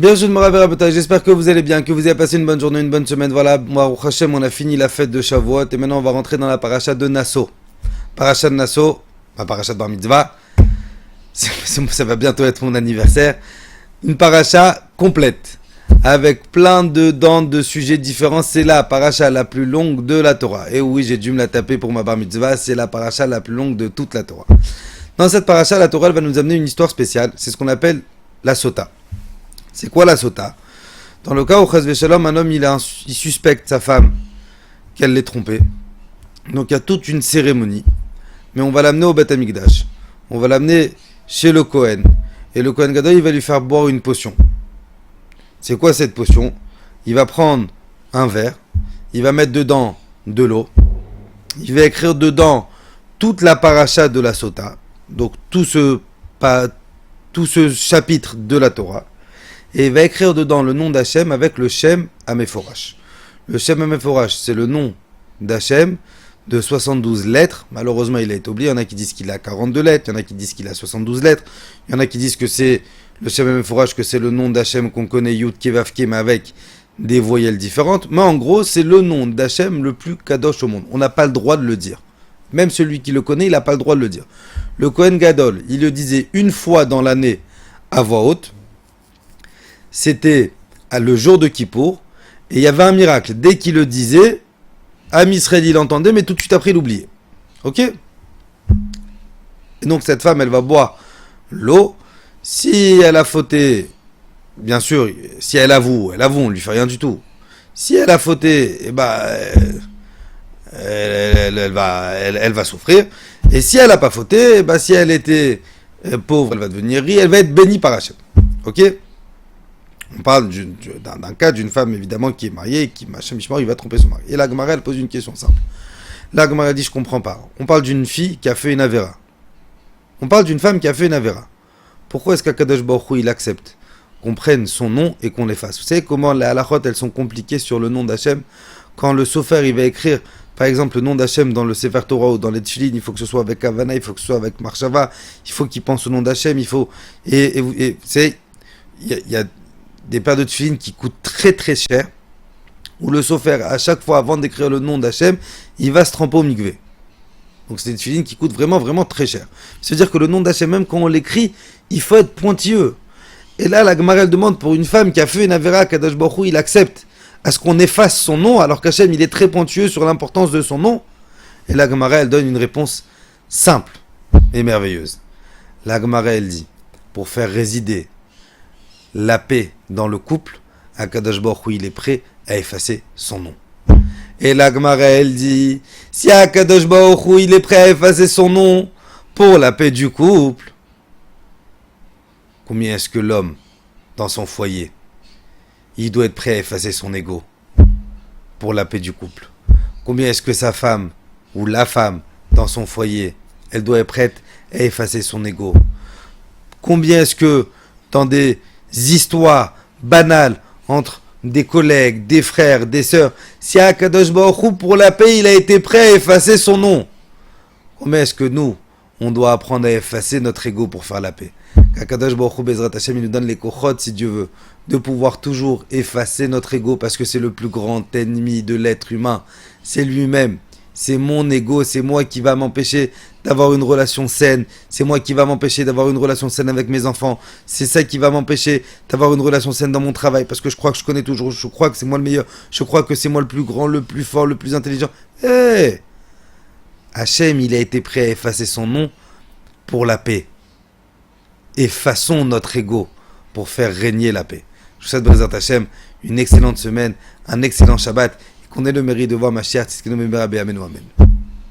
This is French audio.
Bien, je me rappelle, j'espère que vous allez bien, que vous avez passé une bonne journée, une bonne semaine. Voilà, moi, au Hachem, on a fini la fête de Shavuot et maintenant on va rentrer dans la paracha de Nasso. Paracha de Nasso, pas paracha de Bar Mitzvah, ça va bientôt être mon anniversaire. Une paracha complète, avec plein de sujets différents. C'est la paracha la plus longue de la Torah. Et oui, j'ai dû me la taper pour ma Bar Mitzvah, c'est la paracha la plus longue de toute la Torah. Dans cette paracha, la Torah elle va nous amener une histoire spéciale, c'est ce qu'on appelle la Sota. C'est quoi la Sota? Dans le cas où Chas Veshalom, un homme il suspecte sa femme qu'elle l'ait trompé. Donc il y a toute une cérémonie. Mais on va l'amener au Beth Amikdash. On va l'amener chez le Kohen. Et le Kohen Gadol, il va lui faire boire une potion. C'est quoi cette potion? Il va prendre un verre. Il va mettre dedans de l'eau. Il va écrire dedans toute la paracha de la Sota. Donc tout ce chapitre de la Torah. Et il va écrire dedans le nom d'Hachem avec le Shem Ameforash. Le Shem Ameforash, c'est le nom d'Hachem de 72 lettres. Malheureusement, il a été oublié. Il y en a qui disent qu'il a 42 lettres. Il y en a qui disent qu'il a 72 lettres. Il y en a qui disent que c'est le Shem Ameforash, que c'est le nom d'Hachem qu'on connaît, Yud Kevavke, mais avec des voyelles différentes. Mais en gros, c'est le nom d'Hachem le plus kadosh au monde. On n'a pas le droit de le dire. Même celui qui le connaît, il n'a pas le droit de le dire. Le Kohen Gadol, il le disait une fois dans l'année à voix haute. C'était le jour de Kippour, et il y avait un miracle. Dès qu'il le disait, Am Israël il entendait, mais tout de suite après il oubliait. Ok? Et donc cette femme, elle va boire l'eau. Si elle a fauté, bien sûr, si elle avoue, on ne lui fait rien du tout. Si elle a fauté, eh ben, elle va souffrir. Et si elle n'a pas fauté, eh ben, si elle était pauvre, elle va devenir riche, elle va être bénie par Hachem. Ok? On parle d'un cas d'une femme évidemment qui est mariée et qui, machin, il va tromper son mari. Et la Gemara, elle pose une question simple. La Gemara dit, je comprends pas. On parle d'une fille qui a fait une avéra. On parle d'une femme qui a fait une avéra. Pourquoi est-ce qu'Akadosh Baruch Hu, il accepte qu'on prenne son nom et qu'on l'efface? Vous savez comment les halachot, elles sont compliquées sur le nom d'Hachem? Quand le sofer, il va écrire, par exemple, le nom d'Hachem dans le Sefer Torah ou dans les Tfilin, il faut que ce soit avec Havana, il faut que ce soit avec Marshava, il faut qu'il pense au nom d'Hachem, il faut... Et vous savez, il y a des paires de tefilines qui coûtent très très cher, où le sofer, à chaque fois avant d'écrire le nom d'Hachem, il va se tremper au mikvé. Donc c'est des tefilines qui coûtent vraiment vraiment très cher. C'est-à-dire que le nom d'Hachem, même quand on l'écrit, il faut être pointilleux. Et là, la Gemara, elle demande pour une femme qui a fait une avéra, Kadosh Baruch Hu, il accepte à ce qu'on efface son nom, alors qu'Hachem, il est très pointilleux sur l'importance de son nom. Et la Gemara, elle donne une réponse simple et merveilleuse. La Gemara, elle dit, pour faire résider la paix dans le couple, Akadosh Baruch Hu, il est prêt à effacer son nom. Et la Gemara, elle dit, si Akadosh Baruch Hu, il est prêt à effacer son nom pour la paix du couple, combien est-ce que l'homme, dans son foyer, il doit être prêt à effacer son ego pour la paix du couple? Combien est-ce que sa femme, ou la femme, dans son foyer, elle doit être prête à effacer son ego? Combien est-ce que, dans des histoires banales entre des collègues, des frères, des sœurs, si Akadosh Baruch Hu, pour la paix, il a été prêt à effacer son nom, combien est-ce que nous, on doit apprendre à effacer notre ego pour faire la paix? Akadosh Baruch Hu, Bezrat Hashem, il nous donne les kochot, si Dieu veut, de pouvoir toujours effacer notre ego, parce que c'est le plus grand ennemi de l'être humain, c'est lui-même. C'est mon ego, c'est moi qui va m'empêcher d'avoir une relation saine, c'est moi qui va m'empêcher d'avoir une relation saine avec mes enfants, c'est ça qui va m'empêcher d'avoir une relation saine dans mon travail, parce que je crois que je connais toujours, je crois que c'est moi le meilleur, je crois que c'est moi le plus grand, le plus fort, le plus intelligent. Hachem, il a été prêt à effacer son nom pour la paix. Effaçons notre ego pour faire régner la paix. Je vous souhaite, Bezrat Hachem, une excellente semaine, un excellent Shabbat, et qu'on ait le mérite de voir Mashiach, c'est ce qui nous met Amen.